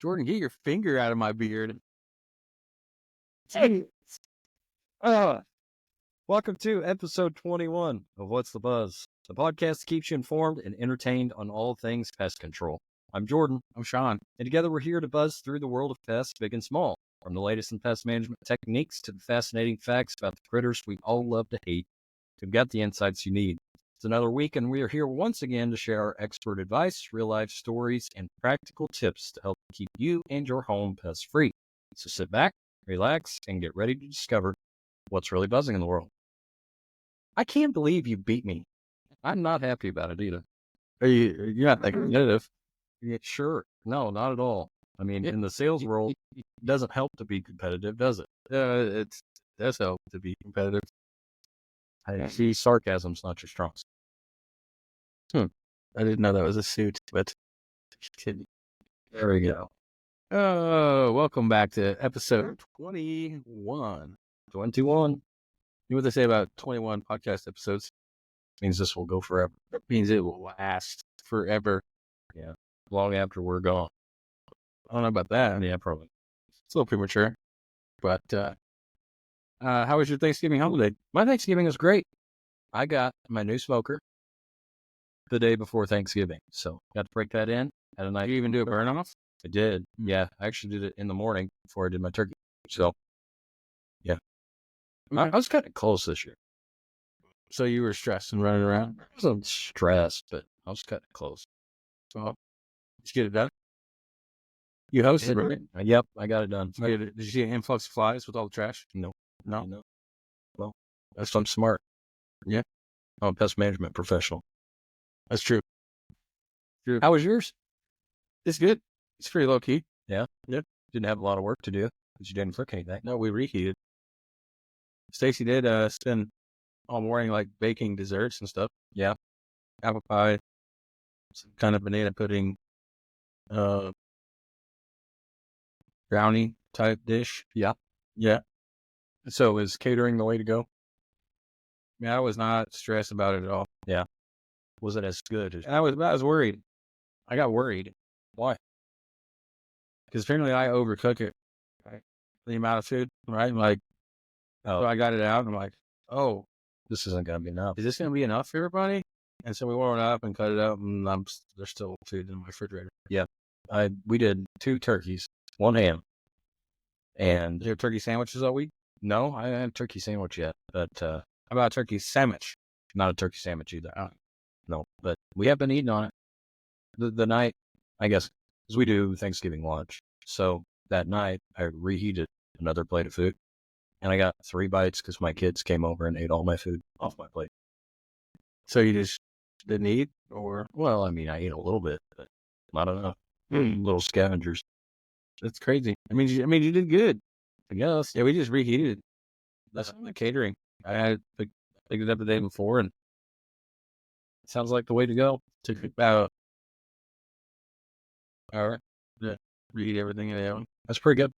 Jordan, get your finger out of my beard. Hey, welcome to episode 21 of What's the Buzz, the podcast that keeps you informed and entertained on all things pest control. I'm Jordan. I'm Sean. And together we're here to buzz through the world of pests, big and small, from the latest in pest management techniques to the fascinating facts about the critters we all love to hate. We've got the insights you need. It's another week, and we are here once again to share our expert advice, real-life stories, and practical tips to help keep you and your home pest-free. So sit back, relax, and get ready to discover what's really buzzing in the world. I can't believe you beat me. I'm not happy about it either. You're not that competitive. Yeah, sure. No, not at all. I mean, in the sales world, it doesn't help to be competitive, does it? It does help to be competitive. I see sarcasm's not your strong suit. I didn't know that was a suit, but There we go. oh, welcome back to episode 21. 21. You know what they say about 21 podcast episodes? Means this will go forever. It means it will last forever. Yeah. Long after we're gone. I don't know about that. Yeah, probably. It's a little premature. But how was your Thanksgiving holiday? My Thanksgiving was great. I got my new smoker the day before Thanksgiving. So got to break that in. Had a nice. Did you even do a burn off? I did. Yeah. I actually did it in the morning before I did my turkey. So, yeah. Okay. I was kind of close this year. So you were stressed and running around? I wasn't stressed, but I was kind of close. So did you get it done? You I hosted, did. right? Yep, I got it done. Did you see an influx of flies with all the trash? No. No. Well, I'm smart. Yeah. I'm a pest management professional. That's true. How was yours? It's good. It's pretty low key. Yeah. Didn't have a lot of work to do because you didn't cook anything. No, we reheated. Stacy did spend all morning like baking desserts and stuff. Yeah. Apple pie, some kind of banana pudding, brownie type dish. Yeah. Yeah. So is catering the way to go? Yeah, I was not stressed about it at all. Yeah. Was it as good as? I was worried. I got worried Why? because apparently I overcook it. Right? The amount of food, right? Like, Oh, so I got it out and I'm like, oh, this isn't going to be enough. is this going to be enough for everybody? And so we warmed it up and cut it up, and there's still food in my refrigerator. We did 2 turkeys, 1 ham, and Did you have turkey sandwiches all week? no, I haven't had a turkey sandwich yet, but How about a turkey sandwich? not a turkey sandwich either. Oh. No, but we have been eating on it. The night, I guess, because we do Thanksgiving lunch. So that night, I reheated another plate of food, and I got 3 bites because my kids came over and ate all my food off my plate. So you just didn't eat, or Well, I mean, I ate a little bit, but not enough. Little scavengers. that's crazy. I mean, you did good. I guess. Yeah, we just reheated. That's the catering. I had picked it up the day before, and Sounds like the way to go. took about an hour to reheat everything in the oven. That's pretty good.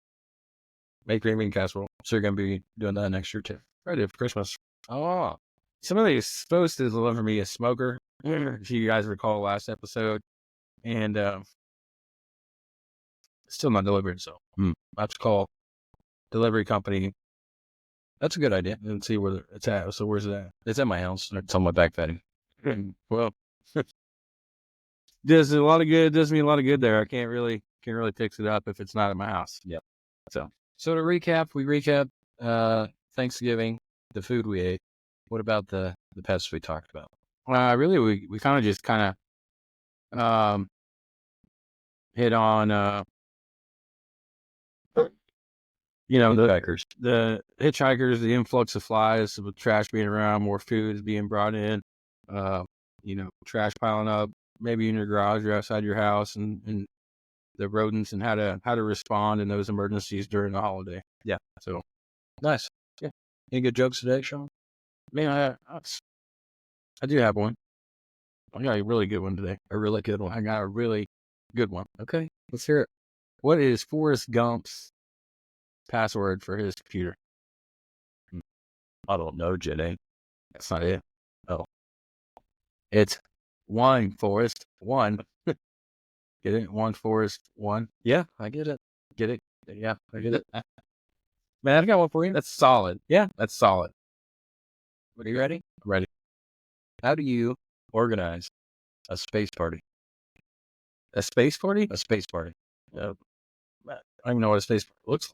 Make green bean casserole. So you're going to be doing that next year, too. I did for Christmas. Oh, Somebody is supposed to deliver me a smoker. If you guys recall last episode, and still not delivered. So I have to call delivery company that's a good idea. and see where it's at. So where's it at? It's at my house. It's on my back patio. Well, does a lot of good. Does me a lot of good there. I can't really fix it up if it's not at my house. Yep. So So to recap, we recap Thanksgiving, the food we ate. What about the pests we talked about? really, we kind of just hit on The hikers. the hitchhikers, the influx of flies with trash being around, more food is being brought in, trash piling up, maybe in your garage or outside your house, and the rodents and how to respond in those emergencies during the holiday. Yeah. So, Nice. Yeah. Any good jokes today, Sean? man, I do have one. I got a really good one today. A really good one. I got a really good one. Okay, let's hear it. What is Forrest Gump's password for his computer? I don't know, Jenny. That's not it. Oh. It's one, Forrest. One. Get it? 1 4 is 1. Yeah, I get it. Get it? Yeah, I get it. Man, I got one for you. That's solid. Yeah. That's solid. Are you ready? I'm ready. How do you organize a space party? A space party? A space party. I don't even know what a space party looks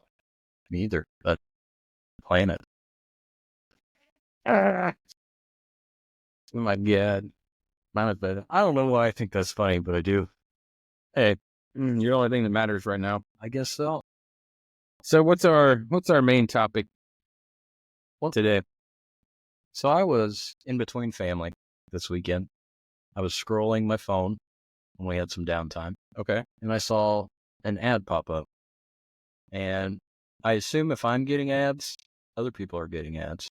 Me either, but plan it. like. Oh my God. Mine is better. I don't know why I think that's funny, but I do. Hey, you're the only thing that matters right now. I guess so. So what's our main topic today? So I was in between family this weekend. I was scrolling my phone when we had some downtime. Okay. And I saw an ad pop up. And I assume if I'm getting ads, other people are getting ads.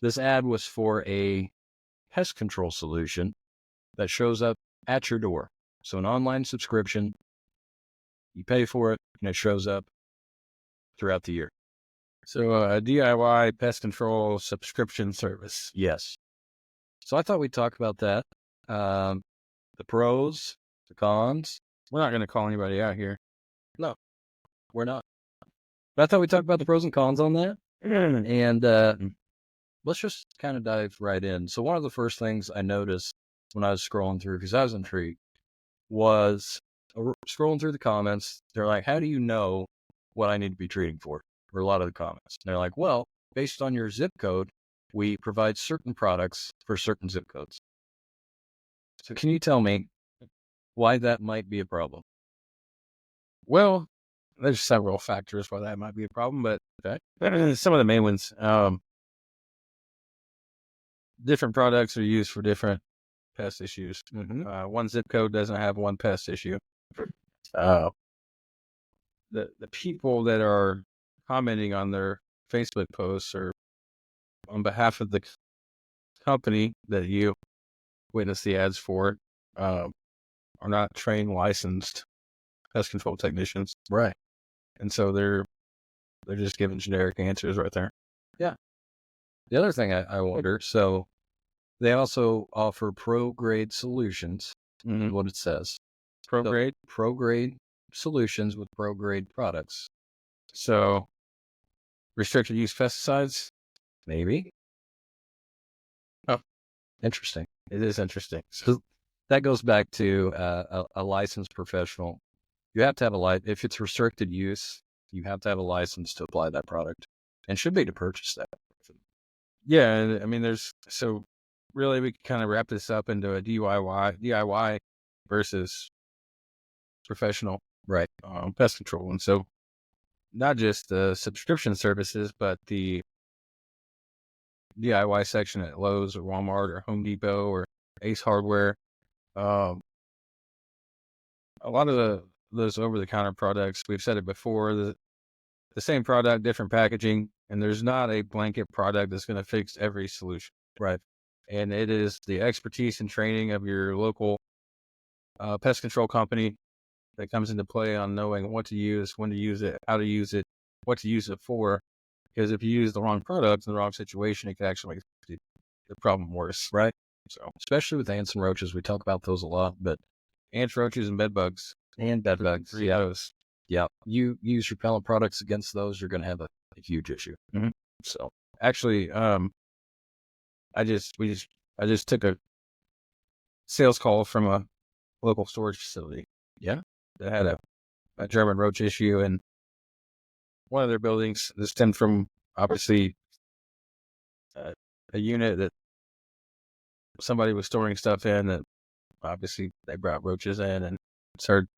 This ad was for a pest control solution that shows up at your door. So an online subscription, you pay for it, and it shows up throughout the year. So a DIY pest control subscription service. Yes. So I thought we'd talk about that. The pros, the cons. We're not going to call anybody out here. No, we're not. But I thought we'd talk about the pros and cons on that. And let's just kind of dive right in. So one of the first things I noticed when I was scrolling through, because I was intrigued, was scrolling through the comments. They're like, how do you know what I need to be treating for a lot of the comments. And they're like, well, based on your zip code, we provide certain products for certain zip codes. So can you tell me why that might be a problem? Well, there's several factors why that might be a problem, but some of the main ones, different products are used for different pest issues. One zip code doesn't have one pest issue. The people that are commenting on their Facebook posts or on behalf of the company that you witness the ads for are not trained, licensed pest control technicians. Right. And so they're just giving generic answers right there. Yeah. The other thing I wonder, so they also offer pro-grade solutions, is what it says. Pro-grade? So, pro-grade solutions with pro-grade products. So restricted use pesticides? Maybe. Oh, interesting. It is interesting. So that goes back to a licensed professional. You have to have if it's restricted use, you have to have a license to apply that product and should be to purchase that. Yeah. I mean, so really we can kind of wrap this up into a DIY versus professional, right? Pest control. And so not just the subscription services, but the DIY section at Lowe's or Walmart or Home Depot or Ace Hardware. A lot of those over-the-counter products, we've said it before, the same product, different packaging, and there's not a blanket product that's going to fix every solution. Right. And it is the expertise and training of your local pest control company that comes into play on knowing what to use, when to use it, how to use it, what to use it for. Because if you use the wrong product in the wrong situation, it can actually make the problem worse. Right. So, especially with ants and roaches, we talk about those a lot, but ants, roaches, and bed bugs. Yeah. You use repellent products against those, you're going to have a huge issue. So actually, I just took a sales call from a local storage facility. Yeah. That had a German roach issue, and one of their buildings that stemmed from obviously a unit that somebody was storing stuff in that obviously they brought roaches in and started.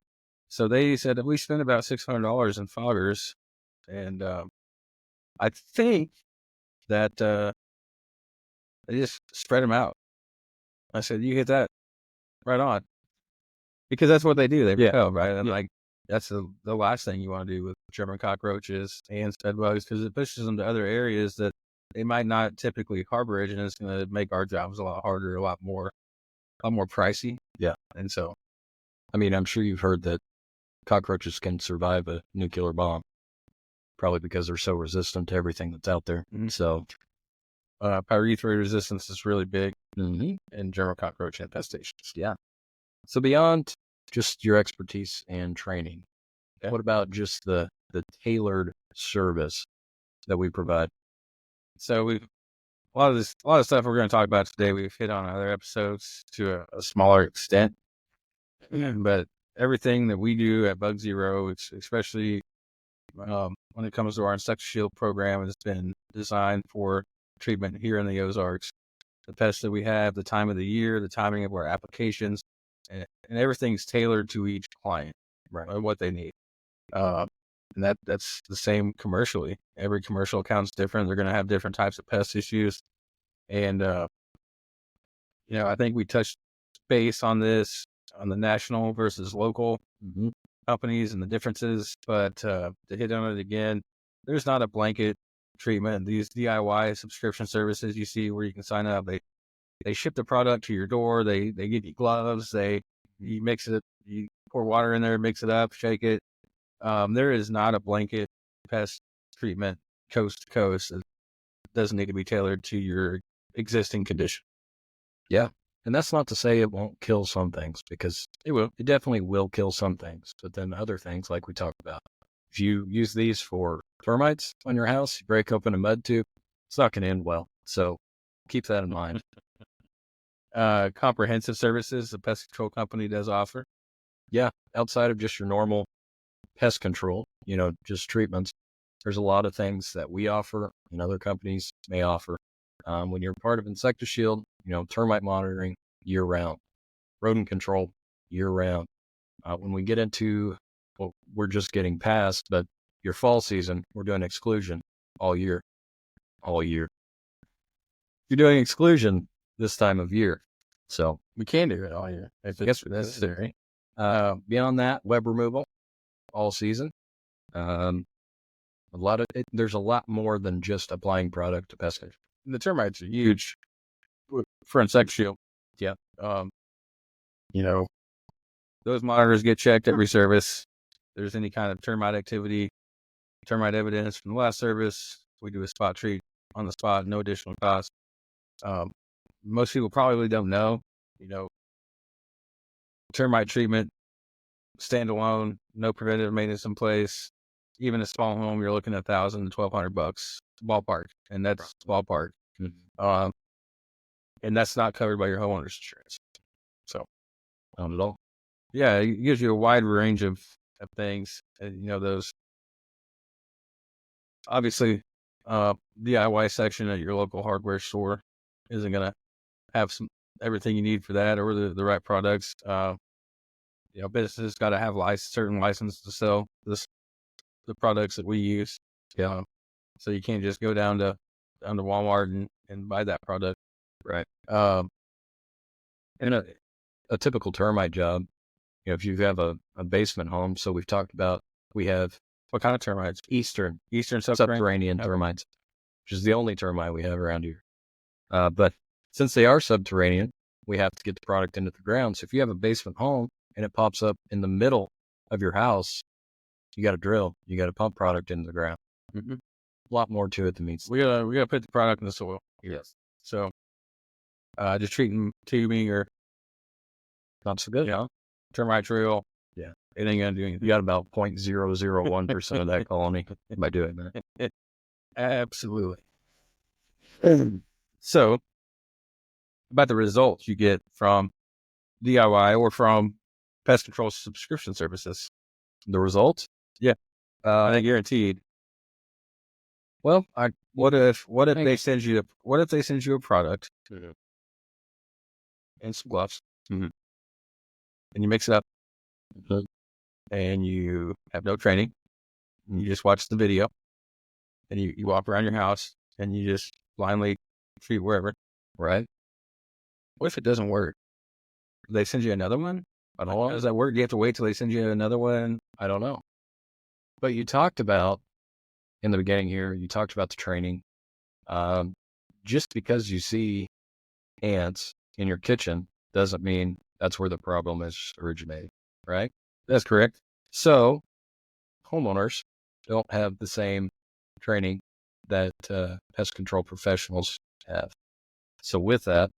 So they said that we spent about $600 in foggers, and I think that they just spread them out. I said, "You hit that right on," because that's what they do. They repel, right? And like that's the last thing you want to do with German cockroaches, ants, bed bugs, because it pushes them to other areas that they might not typically harbor it, and it's going to make our jobs a lot harder, a lot more pricey. Yeah, and so, I mean, I'm sure you've heard that cockroaches can survive a nuclear bomb, probably because they're so resistant to everything that's out there. So, pyrethroid resistance is really big in German cockroach infestations. Yeah. So beyond just your expertise and training. Yeah. What about just the tailored service that we provide? So a lot of stuff we're going to talk about today, we've hit on other episodes to a smaller extent. But everything that we do at Bug Zero, especially when it comes to our insect shield program, has been designed for treatment here in the Ozarks. The pests that we have, the time of the year, the timing of our applications, and everything's tailored to each client, Right. and what they need. And that's the same commercially. Every commercial account's different. They're going to have different types of pest issues. And, I think we touched base on this on the national versus local companies and the differences. But to hit on it again, there's not a blanket treatment. These DIY subscription services you see where you can sign up, they ship the product to your door. They give you gloves. You mix it. You pour water in there, mix it up, shake it. There is not a blanket pest treatment coast to coast. It doesn't need to be tailored to your existing condition. Yeah. And that's not to say it won't kill some things, because It will. it definitely will kill some things. But then other things, like we talked about, if you use these for termites on your house, you break open a mud tube, it's not going to end well. So keep that in mind. Comprehensive services the pest control company does offer. Yeah. Outside of just your normal pest control, just treatments, there's a lot of things that we offer and other companies may offer. When you're part of InsectiShield, termite monitoring year round, rodent control year round. When we get into, well, we're just getting past, but your fall season, we're doing exclusion all year. You're doing exclusion this time of year. So We can do it all year if it's necessary. beyond that, web removal all season. There's a lot more than just applying product to pest control. The termites are huge for insect shield. Yeah. Those monitors get checked every service. If there's any kind of termite activity, termite evidence from the last service, we do a spot treat on the spot, no additional cost. Most people probably don't know, termite treatment, standalone, no preventative maintenance in place. Even a small home, you're looking at $1,000 to $1,200 ballpark, and that's ballpark. Mm-hmm. And that's not covered by your homeowner's insurance. So, Not at all. yeah, it gives you a wide range of things. Those obviously DIY section at your local hardware store isn't going to have everything you need for that or the right products. Businesses got to have certain license to sell the products that we use. Yeah. So you can't just go down to Walmart and buy that product. Right. And a typical termite job, if you have a basement home, so we've talked about, we have what kind of termites? Eastern Subterranean termites, which is the only termite we have around here. But since they are subterranean, we have to get the product into the ground. So if you have a basement home and it pops up in the middle of your house, you got to drill. You got to pump product into the ground. Mm-hmm. A lot more to it than meets. We gotta put the product in the soil. Yes. So just treating tubing or not so good. Termite drill. Yeah. It ain't gonna do anything. You got about 0.001% of that colony by doing that. Absolutely. So, about the results you get from DIY or from pest control subscription services. The results? Yeah. I think guaranteed. Well, what if they send you a product and some gloves, and you mix it up, and you have no training, and you just watch the video, and you walk around your house, and you just blindly treat wherever. Right. What if it doesn't work? Do they send you another one? I don't know. How does that work? Do you have to wait till they send you another one? I don't know. But you talked about, in the beginning here, you talked about the training. Just because you see ants in your kitchen doesn't mean that's where the problem is originating, right? That's correct. So homeowners don't have the same training that pest control professionals have. So with that,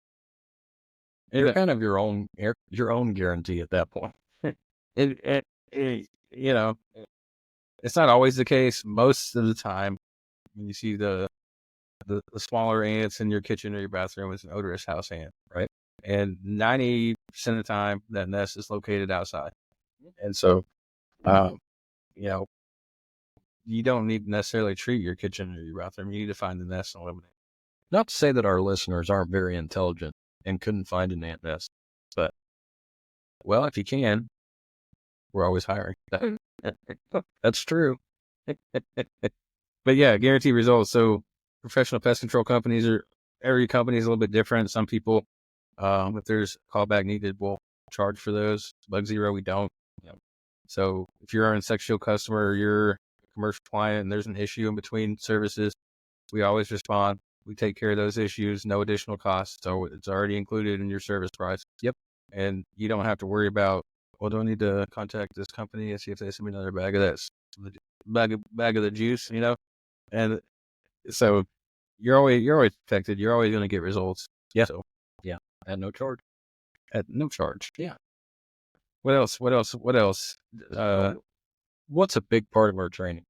you're kind of your own guarantee at that point. You know, it's not always the case. Most of the time, when you see the smaller ants in your kitchen or your bathroom, it's an odorous house ant, right? And 90% of the time, that nest is located outside. And so, um, you know, you don't need to necessarily treat your kitchen or your bathroom. You need to find the nest and eliminate it. Not to say that our listeners aren't very intelligent and couldn't find an ant nest, but Well, if you can, we're always hiring. that's true. But yeah, guaranteed results. So professional pest control companies every company is a little bit different. Some people, if there's a callback needed, will charge for those. Bug Zero, we don't. So if you're an insectile customer or you're a commercial client and there's an issue in between services, we always respond. We take care of those issues, no additional costs. So it's already included in your service price. Yep. And you don't have to worry about, well, do I need to contact this company and see if they send me another bag of this, bag of the juice, And so you're always protected. You're always going to get results. Yeah. So yeah, at no charge. At no charge. Yeah. What else? What's a big part of our training?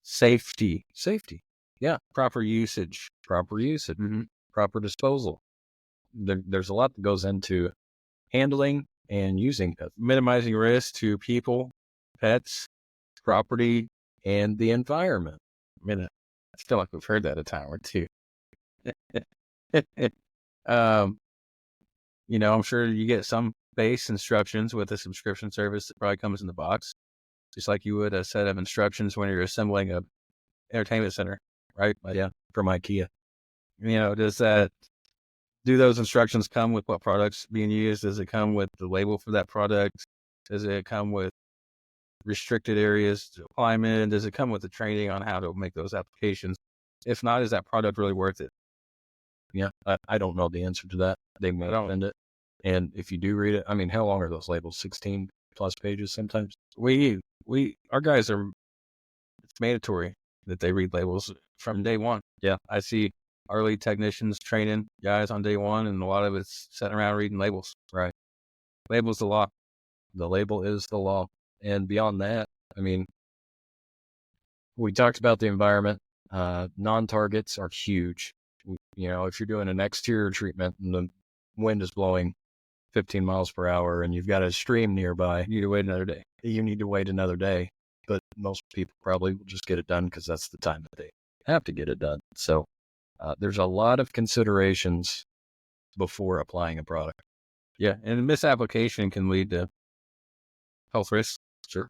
Safety. Yeah. Proper usage. Mm-hmm. Proper disposal. There's a lot that goes into handling and using pets. Minimizing risk to people, pets, property, and the environment. I feel like we've heard that a time or two. I'm sure you get some base instructions with a subscription service that probably comes in the box, just like you would a set of instructions when you're assembling a entertainment center, right? Yeah, from IKEA. Do those instructions come with what products being used? Does it come with the label for that product? Does it come with restricted areas to apply them in? Does it come with the training on how to make those applications? If not, is that product really worth it? Yeah, I don't know the answer to that. They may send it. And if you do read it, I mean, how long are those labels? 16 plus pages sometimes? Our guys it's mandatory that they read labels from day one. Yeah. I see our lead technicians training guys on day one, and a lot of it's sitting around reading labels. Right. Label's the law. The label is the law. And beyond that, I mean, we talked about the environment. Non-targets are huge. If you're doing an exterior treatment and the wind is blowing 15 miles per hour and you've got a stream nearby, you need to wait another day. You need to wait another day. But most people probably will just get it done because that's the time that they have to get it done. So there's a lot of considerations before applying a product. Yeah, and misapplication can lead to health risks. Sure.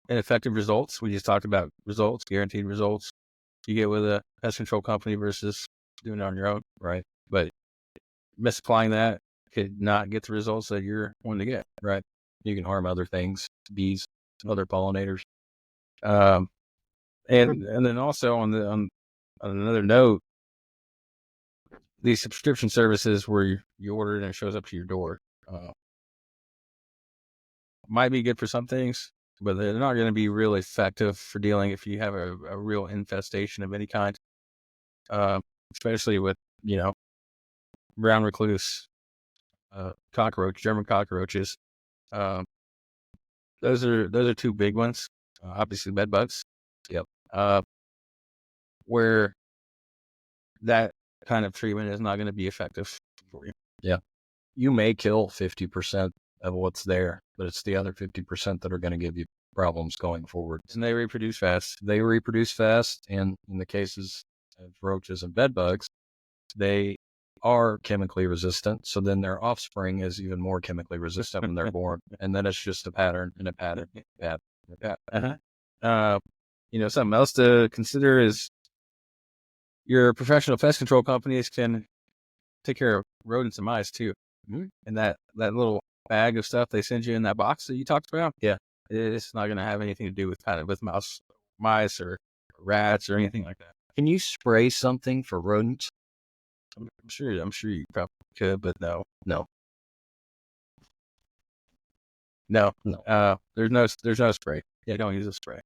Ineffective results. We just talked about results, guaranteed results you get with a pest control company versus doing it on your own. Right. But misapplying that could not get the results that you're wanting to get. Right. You can harm other things, bees, other pollinators. And then also on another note, these subscription services where you order it and it shows up to your door might be good for some things, but they're not going to be really effective for dealing if you have a real infestation of any kind, especially with, brown recluse, German cockroaches. Those are two big ones. Obviously bed bugs. Yep. Where that kind of treatment is not going to be effective for you. Yeah. You may kill 50% of what's there, but it's the other 50% that are going to give you problems going forward. And they reproduce fast. And in the cases of roaches and bed bugs, they are chemically resistant. So then their offspring is even more chemically resistant when they're born. And then it's just a pattern and a pattern. Something else to consider is your professional pest control companies can take care of rodents and mice too. Mm-hmm. And that little bag of stuff they send you in that box that you talked about, yeah, it's not going to have anything to do with mice or rats or anything like that. Can you spray something for rodents? I'm sure you probably could, but no. There's no spray. Yeah, you don't use a spray.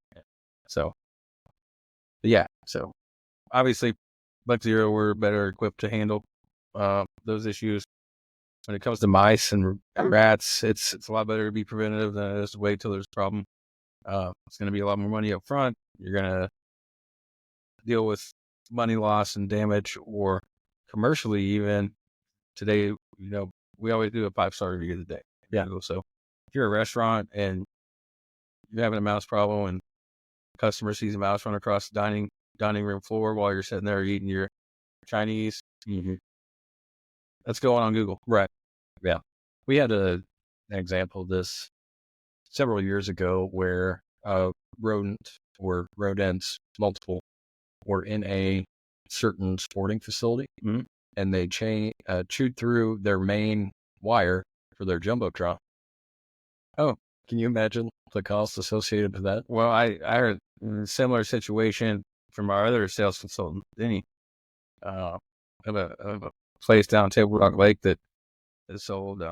So obviously Bug Zero, we're better equipped to handle those issues. when it comes to mice and rats, it's a lot better to be preventative than it is to wait till there's a problem. It's going to be a lot more money up front. You're going to deal with money loss and damage, or commercially even today, we always do a 5-star review of the day. Yeah. So if you're a restaurant and you're having a mouse problem and customer sees a mouse run across the dining room floor while you're sitting there eating your Chinese, that's going on Google. Right. Yeah. We had an example of this several years ago where rodents, multiple, were in a certain sporting facility, and they chewed through their main wire for their jumbotron. Oh, can you imagine the cost associated with that? Well, I heard a similar situation from our other sales consultant, Denny. I have a place down Table Rock Lake that sold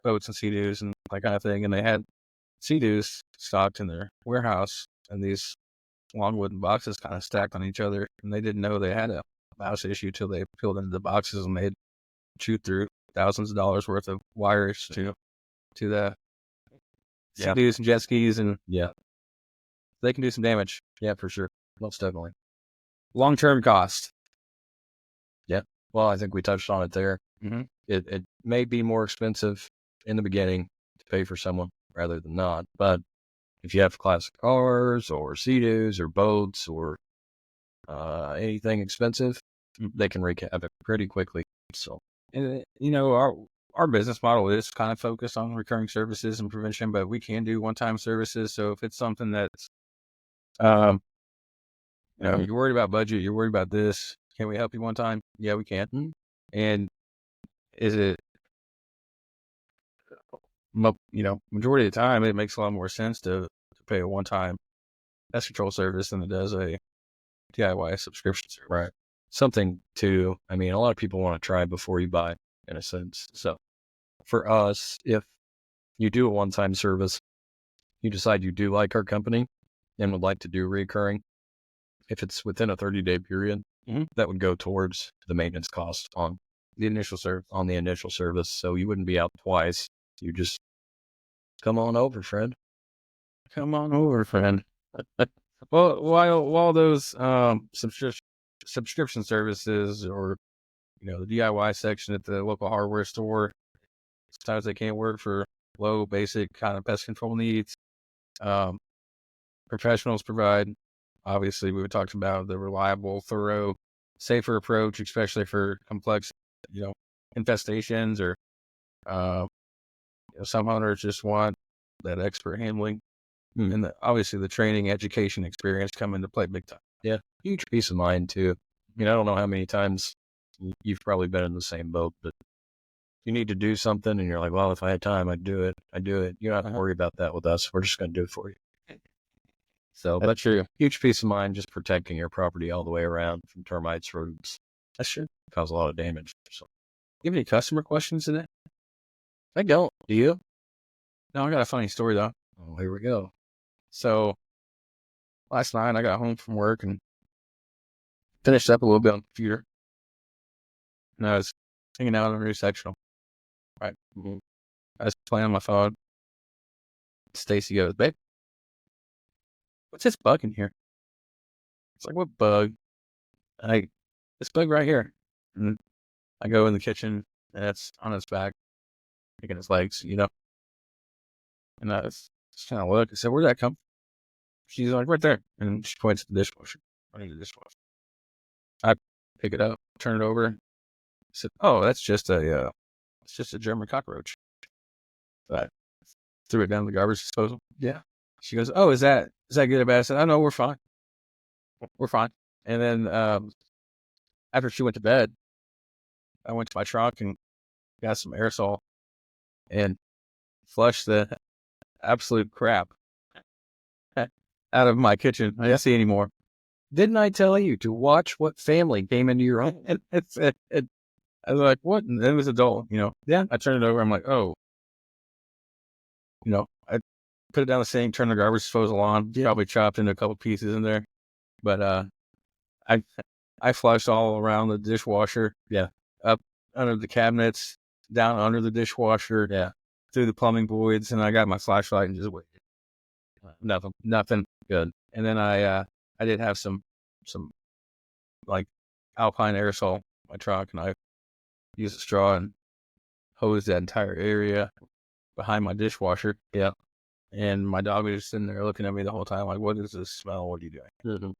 boats and sea-doos and that kind of thing, and they had sea-doos stocked in their warehouse, and these long wooden boxes kind of stacked on each other, and they didn't know they had a mouse issue till they peeled into the boxes and they had chewed through thousands of dollars worth of wires to the sea-doos and jet skis, and they can do some damage. Yeah, for sure. Most definitely. Long-term cost. Yeah. Well, I think we touched on it there. Mm-hmm. It may be more expensive in the beginning to pay for someone rather than not, but if you have classic cars or sea-doos or boats or anything expensive, they can wreak havoc pretty quickly. So, and our business model is kind of focused on recurring services and prevention, but we can do one-time services. So if it's something that's, you're worried about budget, you're worried about this, can we help you one time? Yeah, we can. Mm-hmm. And is it, majority of the time, it makes a lot more sense to pay a one-time pest control service than it does a DIY subscription service. Right. Something to, a lot of people want to try before you buy, in a sense. So for us, if you do a one-time service, you decide you do like our company and would like to do recurring, if it's within a 30-day period, that would go towards the maintenance cost on the initial service. So you wouldn't be out twice. You just come on over, friend. Come on over, friend. Well, while those subscription services, or the DIY section at the local hardware store, sometimes they can't work for low basic kind of pest control needs. Professionals provide, obviously, we talked about the reliable, thorough, safer approach, especially for complex, infestations, or some owners just want that expert handling. And obviously the training, education, experience come into play big time. Yeah, huge peace of mind too. I don't know how many times you've probably been in the same boat, but you need to do something and you're like, well, if I had time, I'd do it. You don't have to worry about that with us. We're just going to do it for you. So that's true. Huge peace of mind, just protecting your property all the way around from termites, rodents. That's true. Cause a lot of damage. So, you have any customer questions today? I don't. Do you? No, I got a funny story though. Oh, here we go. So last night I got home from work and finished up a little bit on the computer, and I was hanging out on a new sectional. Right. Mm-hmm. I was playing on my phone. Stacy goes, "Babe, what's this bug in here?" It's like, "What bug?" This bug right here. And I go in the kitchen, and it's on his back, kicking his legs, And I just kind of look. I said, "Where'd that come from?" She's like, "Right there." And she points at the dishwasher. Running the dishwasher. I pick it up, turn it over. I said, "Oh, that's just a German cockroach." So I threw it down the garbage disposal. Yeah. She goes, "Oh, is that good or bad?" I said, "Oh no, we're fine. We're fine." And then after she went to bed, I went to my trunk and got some aerosol and flushed the absolute crap out of my kitchen. I didn't see anymore. Didn't I tell you to watch what family came into your home? And I was like, "What?" And it was adult, Yeah. I turned it over. I'm like, "Oh." I put it down the sink, turned the garbage disposal on, probably chopped into a couple pieces in there. But I flushed all around the dishwasher. Yeah. Up under the cabinets, down under the dishwasher, through the plumbing voids, and I got my flashlight and just waited. Nothing. Good. And then I did have some like Alpine aerosol in my trunk, and I used a straw and hosed that entire area behind my dishwasher. Yeah. And my dog was just sitting there looking at me the whole time, like, "What is this smell? What are you doing?" Mm-hmm.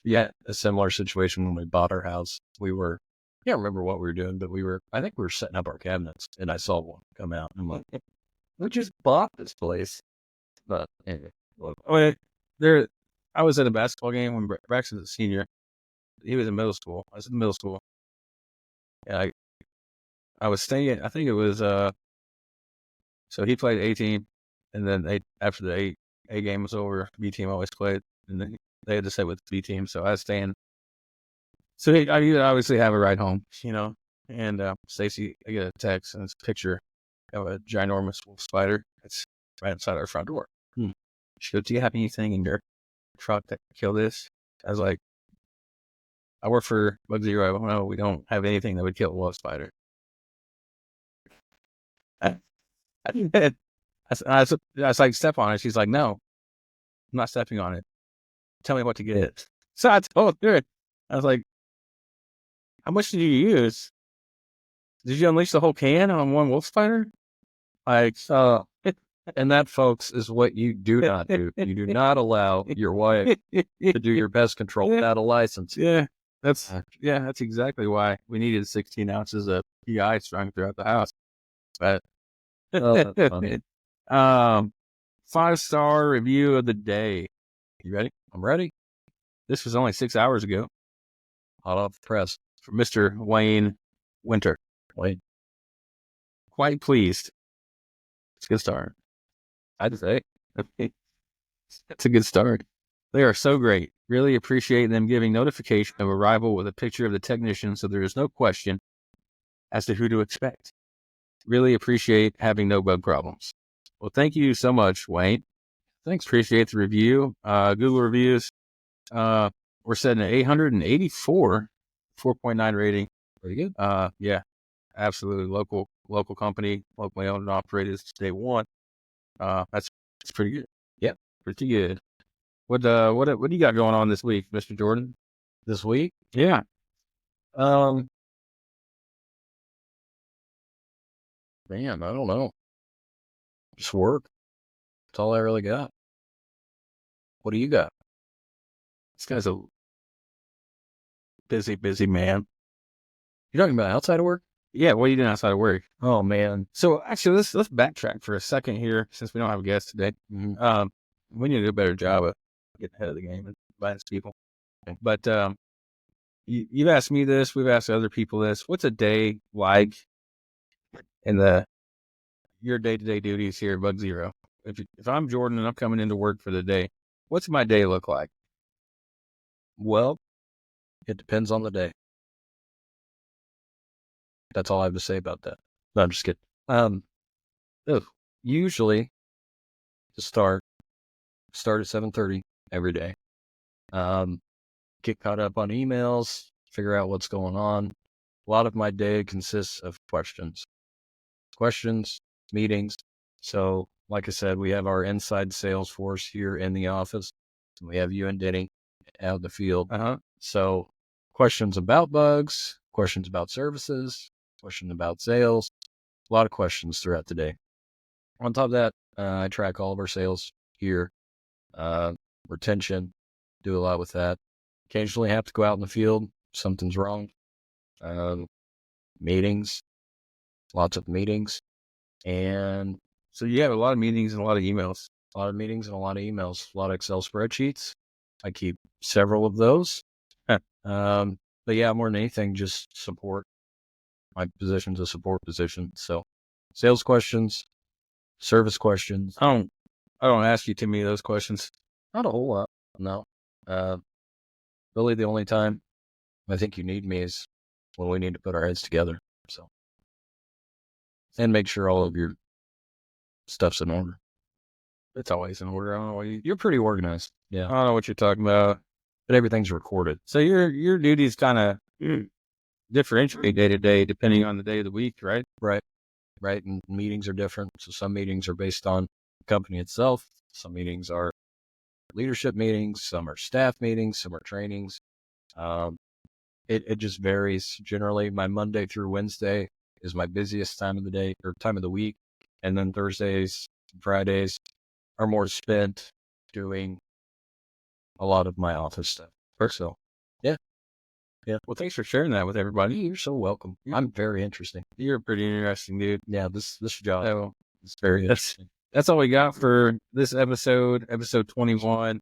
Yeah, a similar situation when we bought our house. We were, I can't remember what we were doing, but I think we were setting up our cabinets, and I saw one come out. I'm like, we just bought this place. But anyway, I was at a basketball game when Braxton was a senior. He was in middle school. I was in middle school. Yeah, I was staying. I think it was so he played A team, and then after the A game was over, B team always played, and then they had to stay with the B team. So I was staying. So I obviously have a ride home, And Stacy, I get a text, and it's a picture of a ginormous wolf spider. It's right outside our front door. She goes, "Do you have anything in your truck that could kill this?" I was like, "I work for Bug Zero. No, we don't have anything that would kill a wolf spider." I was like, "Step on it." She's like, "No, I'm not stepping on it. Tell me what to get." So I told her, I was like, "How much did you use? Did you unleash the whole can on one wolf spider?" Like, and that, folks, is what you do not do. You do not allow your wife to do your pest control without a license. Yeah, that's exactly why we needed 16 ounces of PI strung throughout the house. But that's funny. 5-star review of the day. You ready? I'm ready. This was only 6 hours ago. Hot off the press. From Mr. Wayne Winter. Wayne. Quite pleased. It's a good start. I'd say. It's a good start. They are so great. Really appreciate them giving notification of arrival with a picture of the technician so there is no question as to who to expect. Really appreciate having no bug problems. Well, thank you so much, Wayne. Thanks. Appreciate the review. Google reviews. We're setting at 884, 4.9 rating. Pretty good. Yeah, absolutely. Local company, locally owned and operated since day one. That's pretty good. Yep, pretty good. What do you got going on this week, Mr. Jordan? This week? Yeah. Man, I don't know. Just work. That's all I really got. What do you got? This guy's a busy man. You're talking about outside of work? Yeah, what are you doing outside of work? Oh man. So actually, let's backtrack for a second here, since we don't have a guest today. Mm-hmm. We need to do a better job of getting ahead of the game and inviting people. Okay. But you've asked me this, we've asked other people this. What's a day like in your day-to-day duties here at Bug Zero? If I'm Jordan and I'm coming into work for the day, what's my day look like? Well, it depends on the day. That's all I have to say about that. No, I'm just kidding. Usually, to start at 7:30 every day. Get caught up on emails, figure out what's going on. A lot of my day consists of questions, meetings. So, like I said, we have our inside sales force here in the office. We have you and Denny out in the field. So, questions about bugs, questions about services, questions about sales, a lot of questions throughout the day. On top of that, I track all of our sales here, retention, do a lot with that. Occasionally have to go out in the field, something's wrong. Meetings, lots of meetings. And so you have a lot of meetings and a lot of emails. A lot of meetings and a lot of emails, a lot of Excel spreadsheets. I keep several of those. But yeah, more than anything, just support. My position's a support position. So sales questions, service questions. I don't ask you too many of those questions. Not a whole lot. No. Really the only time I think you need me is when we need to put our heads together. So, and make sure all of your stuff's in order. It's always in order. I don't know why you're pretty organized. Yeah. I don't know what you're talking about. But everything's recorded. So your duty's kind of differentiate day to day depending on the day of the week, right? Right. And meetings are different. So some meetings are based on the company itself. Some meetings are leadership meetings. Some are staff meetings. Some are trainings. It just varies. Generally, my Monday through Wednesday is my busiest time of the day or time of the week. And then Thursdays, Fridays are more spent doing a lot of my office stuff. So, yeah. Well, thanks for sharing that with everybody. You're so welcome. I'm very interesting. You're a pretty interesting dude. Yeah, this job So is very interesting. that's all we got for this episode 21.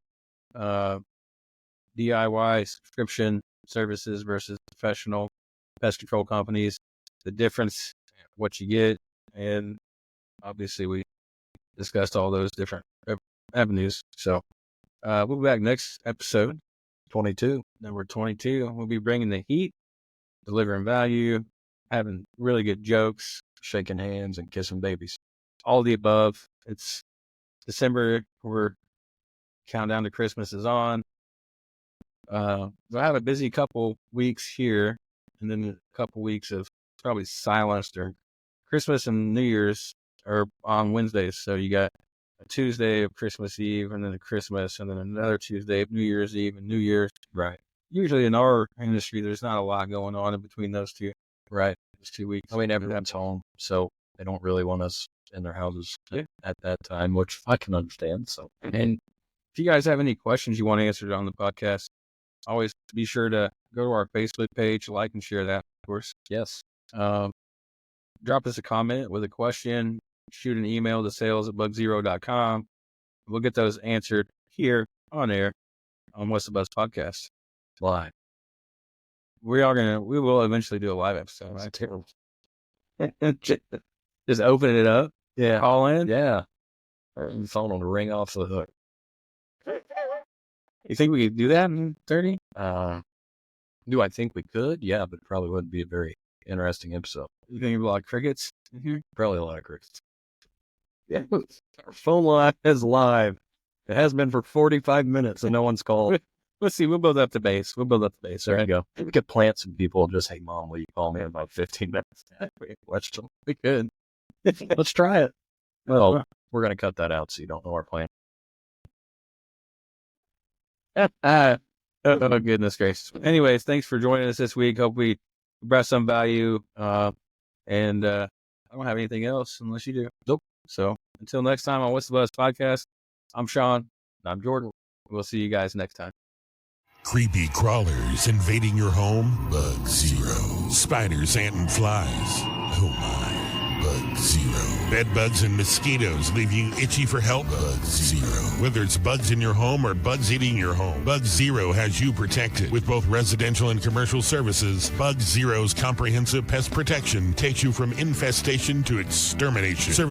DIY subscription services versus professional pest control companies, the difference, what you get, and obviously we discussed all those different avenues. So we'll be back next episode, 22. number 22. We'll be bringing the heat, delivering value, having really good jokes, Shaking hands and kissing babies. all the above. It's December. We're countdown to Christmas is on. We'll have a busy couple weeks here, and then a couple weeks of probably silence during Christmas and New Year's are on Wednesdays. So you got a Tuesday of Christmas Eve, and then a Christmas, and then another Tuesday of New Year's Eve and New Year's. Right. Usually in our industry, there's not a lot going on in between those two. Right. Those 2 weeks. I mean, everyone's home, so they don't really want us in their houses Yeah. at that time, which I can understand. So, And if you guys have any questions you want answered on the podcast, always be sure to go to our Facebook page, like and share that, of course. yes. Drop us a comment with a question, shoot an email to sales@bugzero.com. We'll get those answered here on air on What's the Buzz podcast. Live. We will eventually do a live episode, That's right? terrible. Just open it up, Yeah. call in. Yeah. The phone will ring off the hook. You think we could do that in 30? Do I think we could? Yeah, but it probably wouldn't be a very interesting episode. You think it'd be like crickets in here? Probably a lot of crickets. Yeah. Our phone line is live. It has been for 45 minutes and no one's called. Let's see. We'll build up the base. All There right. you go. We could plant some people and just, hey, Mom, will you call me in about 15 minutes? We watched them. We could. Let's try it. Well, we're going to cut that out so you don't know our plan. Oh, goodness gracious. Anyways, thanks for joining us this week. Hope we brought some value. And I don't have anything else unless you do. Nope. So until next time on What's the Buzz podcast, I'm Sean. I'm Jordan. We'll see you guys next time. Creepy crawlers invading your home? Bug zero. Spiders, ant, and flies? Oh my. Bug zero. Bed bugs and mosquitoes leave you itchy for help? Bug zero. Whether it's bugs in your home or bugs eating your home, Bug Zero has you protected. With both residential and commercial services, Bug Zero's comprehensive pest protection takes you from infestation to extermination.